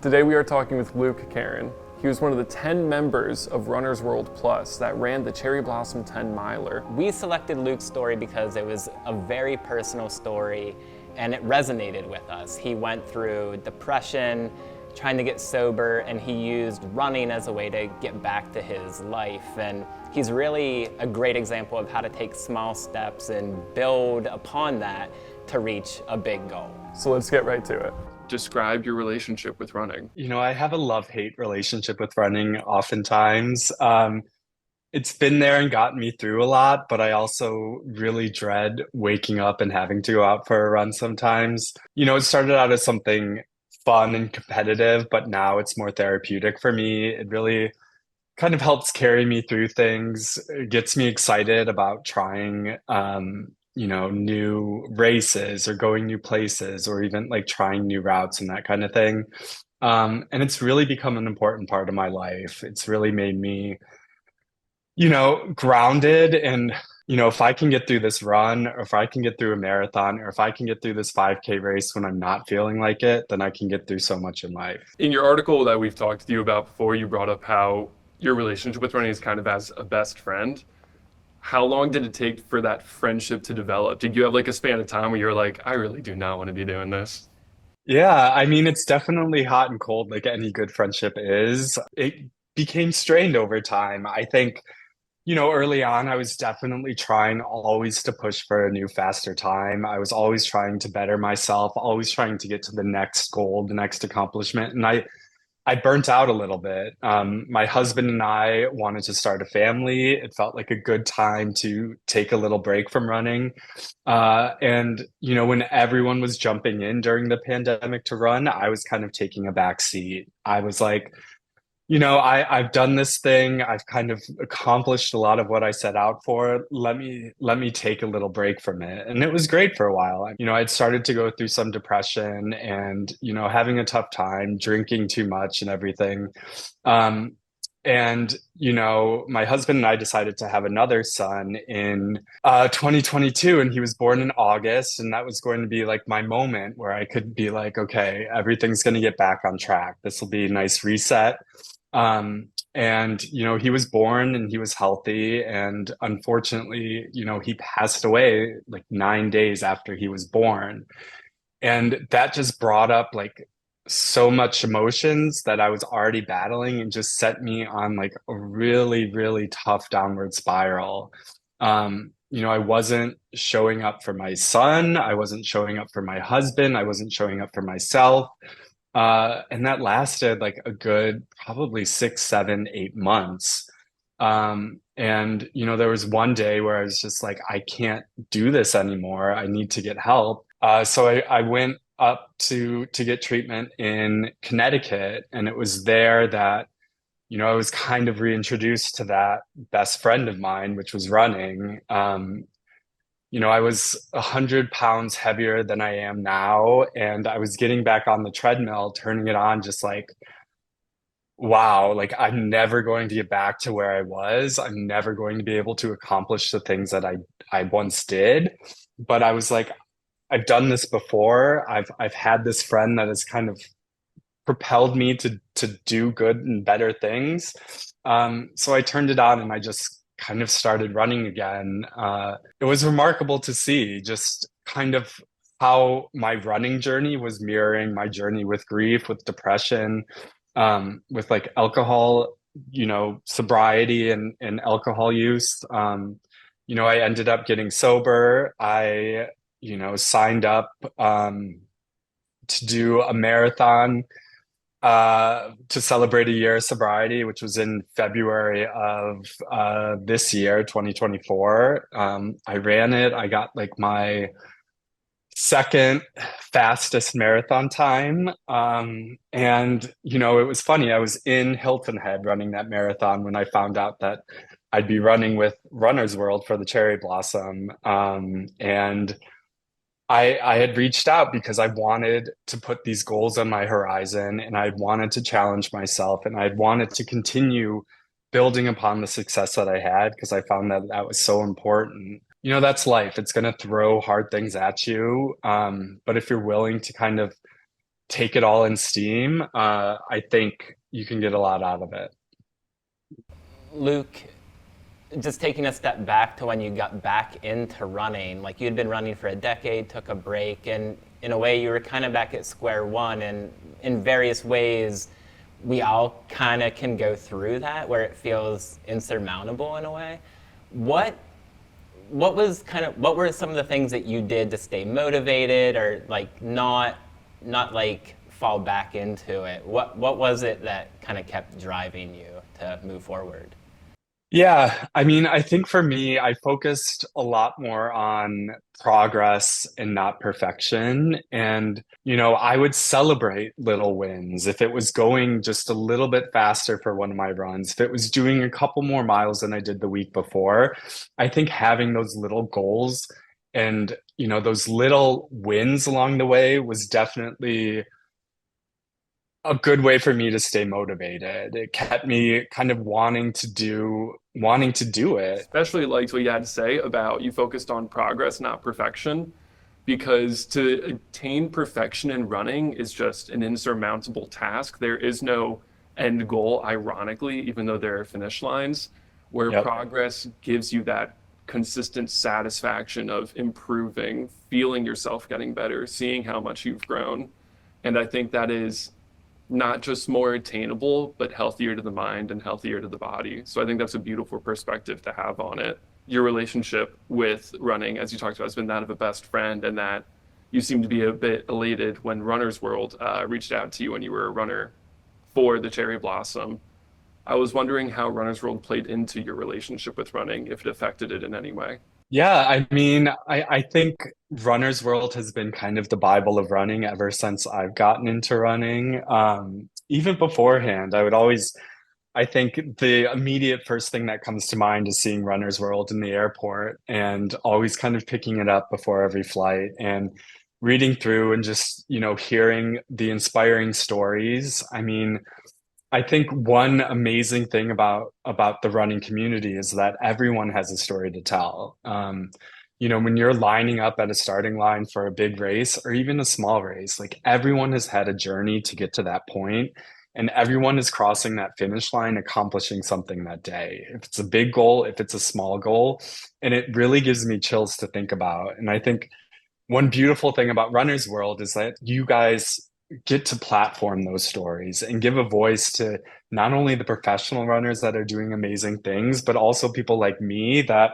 Today we are talking with Luke Carron. He was one of the 10 members of Runner's World Plus that ran the Cherry Blossom 10 miler. We selected Luke's story because it was a very personal story and it resonated with us. He went through depression, trying to get sober, and he used running as a way to get back to his life. And he's really a great example of how to take small steps and build upon that to reach a big goal. So let's get right to it. Describe your relationship with running. I have a love-hate relationship with running oftentimes. It's been there and gotten me through a lot, but I also really dread waking up and having to go out for a run sometimes. It started out as something fun and competitive, but now it's more therapeutic for me. It really kind of helps carry me through things. It gets me excited about trying new races or going new places or even like trying new routes and that kind of thing. And it's really become an important part of my life. It's really made me, grounded. And, if I can get through this run, or if I can get through a marathon, or if I can get through this 5K race when I'm not feeling like it, then I can get through so much in life. In your article that we've talked to you about before, you brought up how your relationship with running is kind of as a best friend. How long did it take for that friendship to develop? Did you have like a span of time where you're like, I really do not want to be doing this? Yeah, I mean, it's definitely hot and cold like any good friendship is. It became strained over time. I think, early on, I was definitely trying always to push for a new, faster time. I was always trying to better myself, always trying to get to the next goal, the next accomplishment. And I burnt out a little bit. My husband and I wanted to start a family. It felt like a good time to take a little break from running. When everyone was jumping in during the pandemic to run, I was kind of taking a back seat. I was like, I've done this thing. I've kind of accomplished a lot of what I set out for. Let me take a little break from it. And it was great for a while. I'd started to go through some depression and, having a tough time, drinking too much and everything. My husband and I decided to have another son in 2022, and he was born in August, and that was going to be like my moment where I could be like, okay, everything's going to get back on track. This will be a nice reset. He was born and he was healthy, and unfortunately, he passed away like 9 days after he was born. And that just brought up like so much emotions that I was already battling and just set me on like a really, really tough downward spiral. I wasn't showing up for my son. I wasn't showing up for my husband. I wasn't showing up for myself. And that lasted like a good probably 6, 7, 8 months. There was one day where I was just like, I can't do this anymore. I need to get help. So I went up to get treatment in Connecticut, and it was there that, I was kind of reintroduced to that best friend of mine, which was running. I was 100 pounds heavier than I am now, and I was getting back on the treadmill, turning it on, just like, wow, like I'm never going to get back to where I was. I'm never going to be able to accomplish the things that I once did. But I was like, I've done this before. I've had this friend that has kind of propelled me to do good and better things. So I turned it on and I just kind of started running again. It was remarkable to see just kind of how my running journey was mirroring my journey with grief, with depression, with like alcohol, sobriety and alcohol use. I ended up getting sober. I signed up to do a marathon to celebrate a year of sobriety, which was in February of this year, 2024. I ran it. I got like my second fastest marathon time. It was funny. I was in Hilton Head running that marathon when I found out that I'd be running with Runner's World for the Cherry Blossom. I had reached out because I wanted to put these goals on my horizon, and I wanted to challenge myself, and I wanted to continue building upon the success that I had because I found that that was so important. That's life. It's going to throw hard things at you. But if you're willing to kind of take it all in steam, I think you can get a lot out of it. Luke, just taking a step back to when you got back into running, like you'd been running for a decade, took a break, and in a way you were kind of back at square one. And in various ways, we all kind of can go through that where it feels insurmountable in a way. What what were some of the things that you did to stay motivated or like not like fall back into it? What was it that kind of kept driving you to move forward? Yeah, I mean, I think for me, I focused a lot more on progress and not perfection. And, I would celebrate little wins. If it was going just a little bit faster for one of my runs, if it was doing a couple more miles than I did the week before, I think having those little goals and, those little wins along the way was definitely a good way for me to stay motivated. It kept me kind of wanting to do it. Especially liked what you had to say about you focused on progress, not perfection, because to attain perfection in running is just an insurmountable task. There is no end goal, ironically, even though there are finish lines, where Yep. progress gives you that consistent satisfaction of improving, feeling yourself getting better, seeing how much you've grown. And I think that is not just more attainable, but healthier to the mind and healthier to the body. So I think that's a beautiful perspective to have on it. Your relationship with running, as you talked about, has been that of a best friend, and that you seem to be a bit elated when Runner's World reached out to you when you were a runner for the Cherry Blossom. I was wondering how Runner's World played into your relationship with running, if it affected it in any way. Yeah, I mean, I think Runner's World has been kind of the Bible of running ever since I've gotten into running. Even beforehand, I think the immediate first thing that comes to mind is seeing Runner's World in the airport and always kind of picking it up before every flight and reading through and just, hearing the inspiring stories. I mean, I think one amazing thing about the running community is that everyone has a story to tell. When you're lining up at a starting line for a big race or even a small race, like everyone has had a journey to get to that point, and everyone is crossing that finish line, accomplishing something that day. If it's a big goal, if it's a small goal, and it really gives me chills to think about. And I think one beautiful thing about Runner's World is that you guys get to platform those stories and give a voice to not only the professional runners that are doing amazing things, but also people like me that,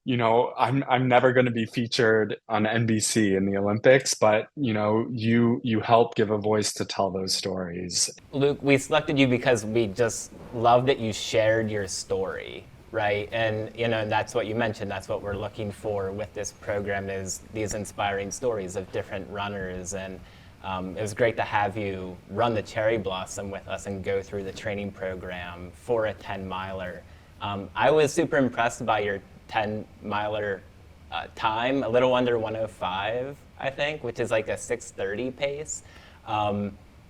I'm never going to be featured on NBC in the Olympics, but you help give a voice to tell those stories. Luke, we selected you because we just love that you shared your story, right? And that's what you mentioned. That's what we're looking for with this program is these inspiring stories of different runners. And it was great to have you run the Cherry Blossom with us and go through the training program for a 10 miler. I was super impressed by your 10 miler time, a little under 105, I think, which is like a 6:30 pace.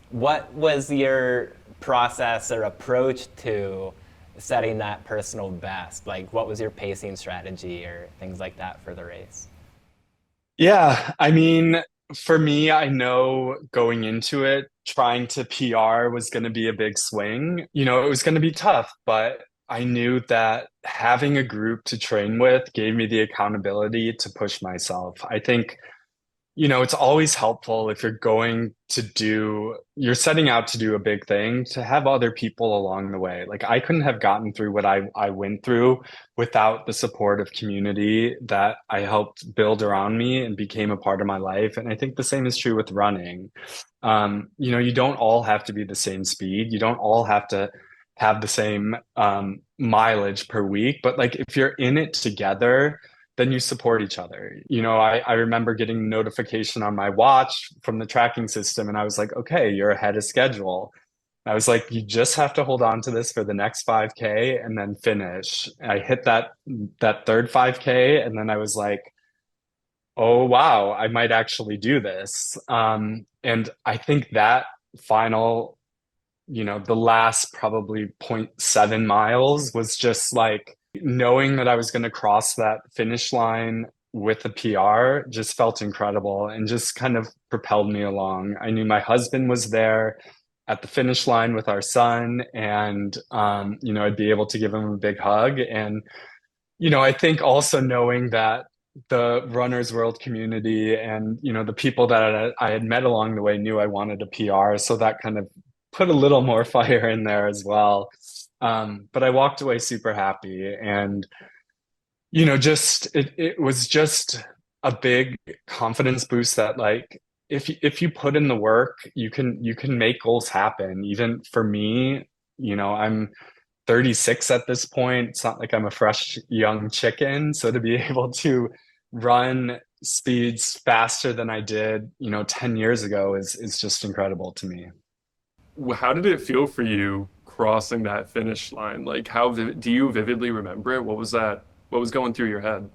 What was your process or approach to setting that personal best? Like, what was your pacing strategy or things like that for the race? Yeah, I mean, for me, I know going into it, trying to PR was going to be a big swing. It was going to be tough, but I knew that having a group to train with gave me the accountability to push myself. I think it's always helpful if you're setting out to do a big thing to have other people along the way. Like I couldn't have gotten through what I went through without the support of community that I helped build around me and became a part of my life. And I think the same is true with running. You don't all have to be the same speed. You don't all have to have the same mileage per week, but like if you're in it together, then you support each other. I remember getting a notification on my watch from the tracking system, and I was like, okay, you're ahead of schedule. I was like, you just have to hold on to this for the next 5K and then finish. I hit that third 5K, and then I was like, oh wow, I might actually do this. And I think that final, the last probably point 0.7 miles was just like knowing that I was going to cross that finish line with a PR just felt incredible and just kind of propelled me along. I knew my husband was there at the finish line with our son, and I'd be able to give him a big hug. And I think also knowing that the runners world community and the people that I had met along the way knew I wanted a PR, so that kind of put a little more fire in there as well. But I walked away super happy, and just it was just a big confidence boost that, like, if you put in the work, you can make goals happen. Even for me, I'm 36 at this point. It's not like I'm a fresh young chicken. So to be able to run speeds faster than I did, 10 years ago is just incredible to me. How did it feel for you crossing that finish line? Like, do you vividly remember it? What was that? What was going through your head?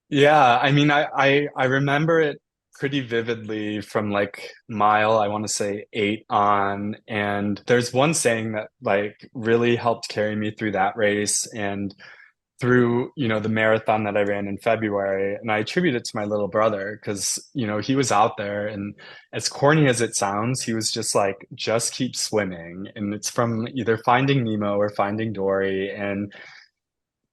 Yeah, I mean, I remember it pretty vividly from like mile, I want to say 8 on. And there's one saying that like really helped carry me through that race and through, the marathon that I ran in February. And I attribute it to my little brother because, he was out there, and as corny as it sounds, he was just like, just keep swimming. And it's from either Finding Nemo or Finding Dory. And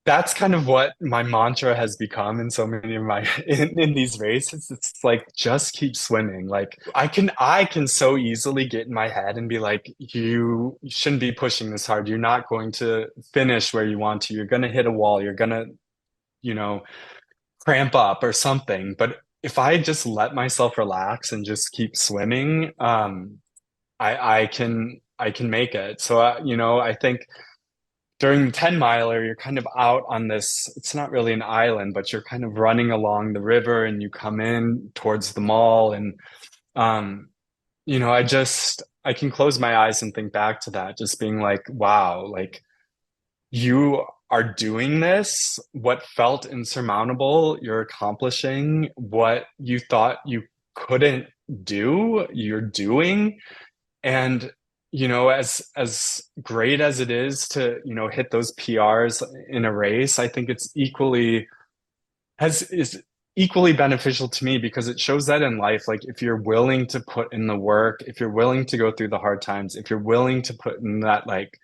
that's kind of what my mantra has become in so many of my in these races. It's like, just keep swimming. Like, I can so easily get in my head and be like, you shouldn't be pushing this hard. You're not going to finish where you want to. You're going to hit a wall. You're going to, you know, cramp up or something. But if I just let myself relax and just keep swimming, I can make it. So I think during the 10 miler, you're kind of out on this, it's not really an island, but you're kind of running along the river, and you come in towards the mall. And, um, I can close my eyes and think back to that, just being like, wow, like, you are doing this, what felt insurmountable, you're accomplishing what you thought you couldn't do, you're doing. And as great as it is to hit those PRs in a race, I think it's equally has is equally beneficial to me because it shows that in life, like, if you're willing to put in the work, if you're willing to go through the hard times, if you're willing to put in that, like,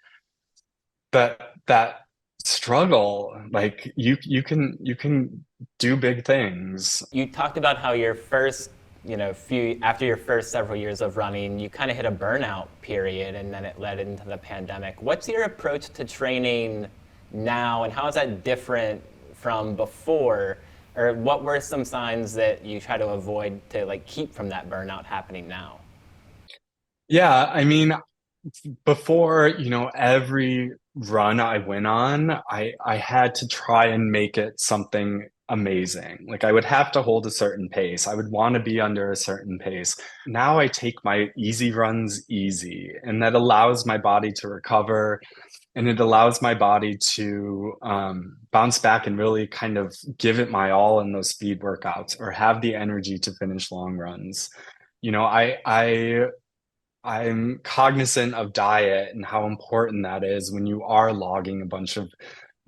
that struggle, like, you can do big things. You talked about how your first, few after your first several years of running, you kind of hit a burnout period, and then it led into the pandemic. What's your approach to training now, and how is that different from before? Or what were some signs that you try to avoid to like keep from that burnout happening now? Yeah, I mean, before, every run I went on, I had to try and make it something amazing. Like, I would have to hold a certain pace. I would want to be under a certain pace. Now I take my easy runs easy, and that allows my body to recover, and it allows my body to bounce back and really kind of give it my all in those speed workouts, or have the energy to finish long runs. You know, I'm cognizant of diet and how important that is when you are logging a bunch of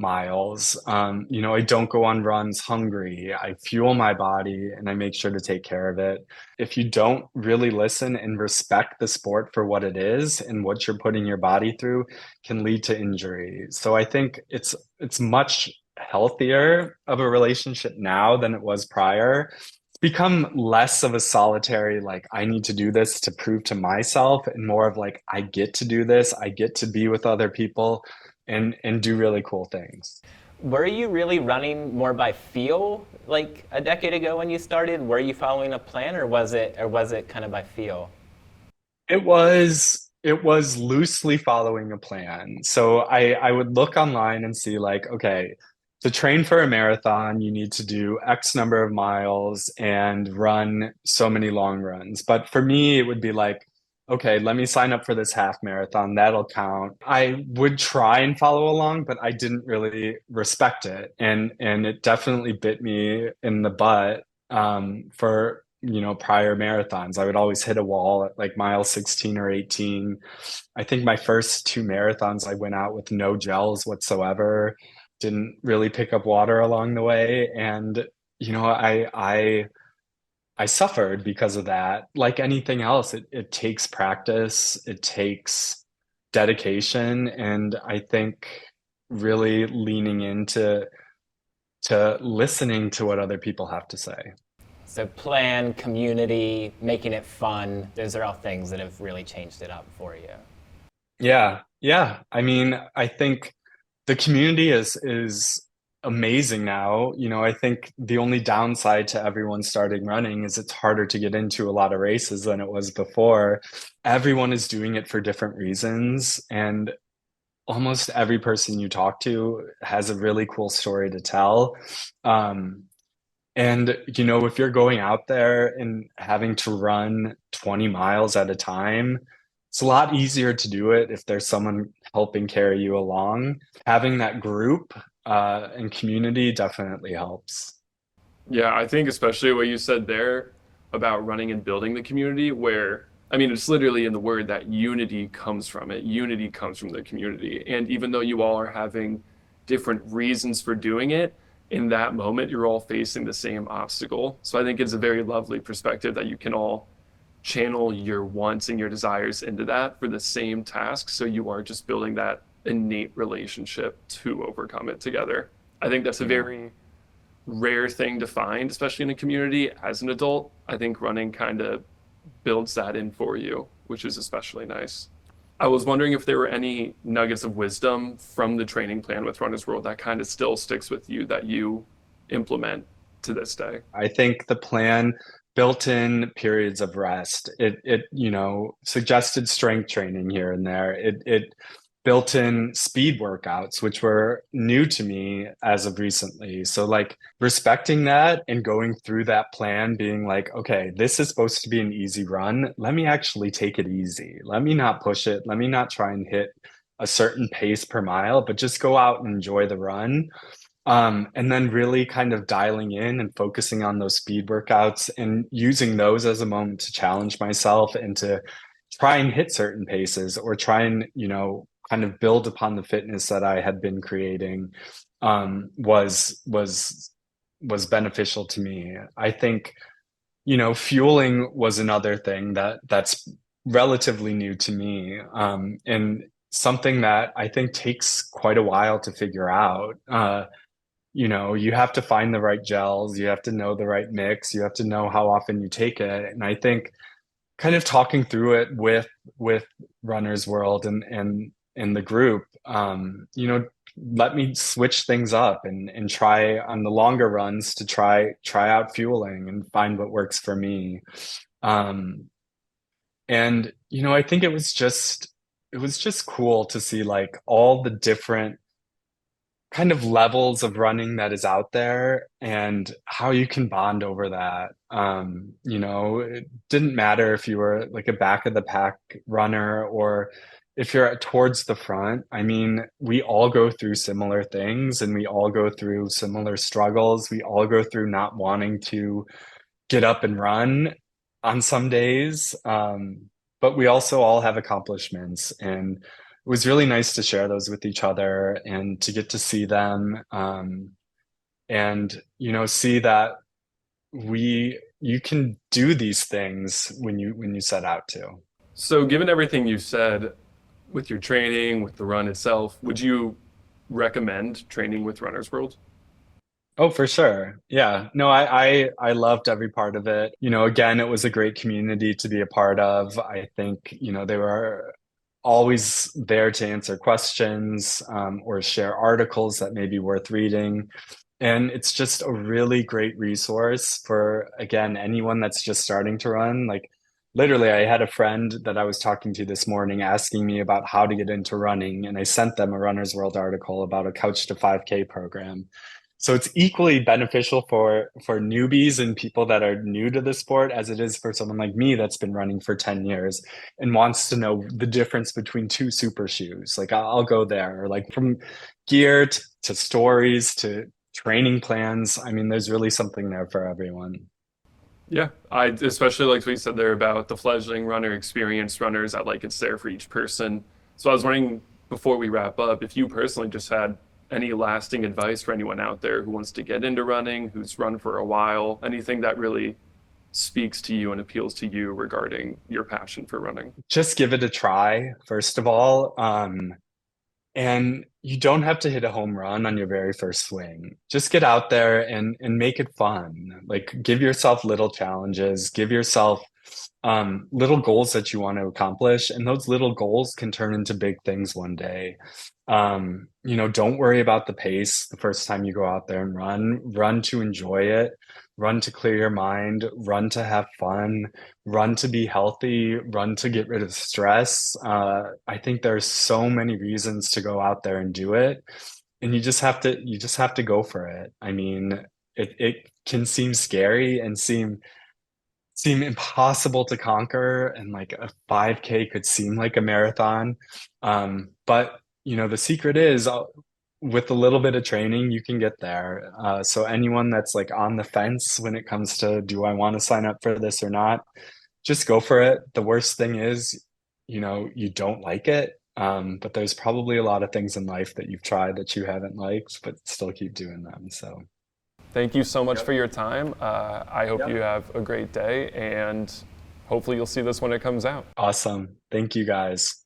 miles. I don't go on runs hungry. I fuel my body and I make sure to take care of it. If you don't really listen and respect the sport for what it is and what you're putting your body through, can lead to injury. So I think it's much healthier of a relationship now than it was prior. Become less of a solitary, like, I need to do this to prove to myself, and more of like, I get to do this, I get to be with other people and do really cool things. Were you really running more by feel like a decade ago when you started? Were you following a plan, or was it kind of by feel? It was loosely following a plan. So I would look online and see, like, okay, to train for a marathon, you need to do X number of miles and run so many long runs. But for me, it would be like, okay, let me sign up for this half marathon. That'll count. I would try and follow along, but I didn't really respect it. And it definitely bit me in the butt for prior marathons. I would always hit a wall at like mile 16 or 18. I think my first two marathons, I went out with no gels whatsoever, didn't really pick up water along the way. And I suffered because of that. Like anything else, it takes practice, it takes dedication, and I think really leaning into to listening to what other people have to say. So plan, community, making it fun, those are all things that have really changed it up for you. Yeah, yeah. I mean, I think the community is amazing now. I think the only downside to everyone starting running is it's harder to get into a lot of races than it was before. Everyone is doing it for different reasons, and almost every person you talk to has a really cool story to tell. Um, and if you're going out there and having to run 20 miles at a time, it's a lot easier to do it if there's someone helping carry you along. Having that group and community definitely helps. Yeah, I think especially what you said there about running and building the community, where, I mean, it's literally in the word that unity comes from it. Unity comes from the community. And even though you all are having different reasons for doing it, in that moment, you're all facing the same obstacle. So I think it's a very lovely perspective that you can all channel your wants and your desires into that for the same task. So you are just building that innate relationship to overcome it together. I think that's a Yeah. very rare thing to find, especially in a community as an adult. I think running kind of builds that in for you, which is especially nice. I was wondering if there were any nuggets of wisdom from the training plan with Runner's World that kind of still sticks with you that you implement to this day. I think the plan built in periods of rest. It suggested strength training here and there. It built in speed workouts, which were new to me as of recently. So like respecting that and going through that plan, being like, okay, this is supposed to be an easy run. Let me actually take it easy. Let me not push it. Let me not try and hit a certain pace per mile, but just go out and enjoy the run. And then really kind of dialing in and focusing on those speed workouts and using those as a moment to challenge myself and to try and hit certain paces or try and, kind of build upon the fitness that I had been creating, was beneficial to me. I think, fueling was another thing that's relatively new to me, and something that I think takes quite a while to figure out. You have to find the right gels, you have to know the right mix, you have to know how often you take it. And I think kind of talking through it with Runner's World and the group, let me switch things up and try on the longer runs to try out fueling and find what works for me. Um, and I think it was just cool to see like all the different kind of levels of running that is out there and how you can bond over that. It didn't matter if you were like a back of the pack runner or if you're towards the front. I mean, we all go through similar things and we all go through similar struggles. We all go through not wanting to get up and run on some days. But we also all have accomplishments, and it was really nice to share those with each other and to get to see them, and see that you can do these things when you set out to. So, given everything you said with your training, with the run itself, would you recommend training with Runner's World? Oh, for sure. Yeah. No, I loved every part of it. Again, it was a great community to be a part of. I think, they were always there to answer questions, or share articles that may be worth reading. And it's just a really great resource for, again, anyone that's just starting to run. Like, literally, I had a friend that I was talking to this morning asking me about how to get into running, and I sent them a Runner's World article about a Couch to 5K program. So it's equally beneficial for newbies and people that are new to the sport as it is for someone like me that's been running for 10 years and wants to know the difference between two super shoes. Like I'll go there, or like from gear to stories to training plans. I mean, there's really something there for everyone. Yeah, I especially liked what you said there about the fledgling runner, experienced runners. I like it's there for each person. So I was wondering before we wrap up, if you personally just had Any lasting advice for anyone out there who wants to get into running, who's run for a while? Anything that really speaks to you and appeals to you regarding your passion for running? Just give it a try, first of all. And you don't have to hit a home run on your very first swing. Just get out there and make it fun. Like give yourself little challenges, give yourself little goals that you want to accomplish, and those little goals can turn into big things one day. Don't worry about the pace the first time you go out there and run. Run to enjoy it, run to clear your mind, run to have fun, run to be healthy, run to get rid of stress. I think there's so many reasons to go out there and do it, and you just have to go for it. I mean, it can seem scary and seem impossible to conquer, and like a 5K could seem like a marathon. But the secret is with a little bit of training, you can get there. So anyone that's like on the fence when it comes to, do I want to sign up for this or not? Just go for it. The worst thing is, you don't like it. But there's probably a lot of things in life that you've tried that you haven't liked, but still keep doing them. So Thank you so much for your time. I hope you have a great day, and hopefully you'll see this when it comes out. awesome. Thank you guys.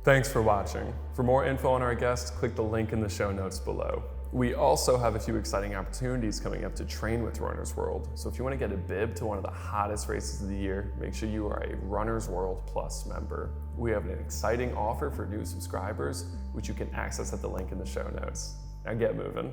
Thanks for watching. For more info on our guests, click the link in the show notes below. We also have a few exciting opportunities coming up to train with Runner's World. So if you want to get a bib to one of the hottest races of the year, make sure you are a Runner's World Plus member. We have an exciting offer for new subscribers, which you can access at the link in the show notes. Now get moving.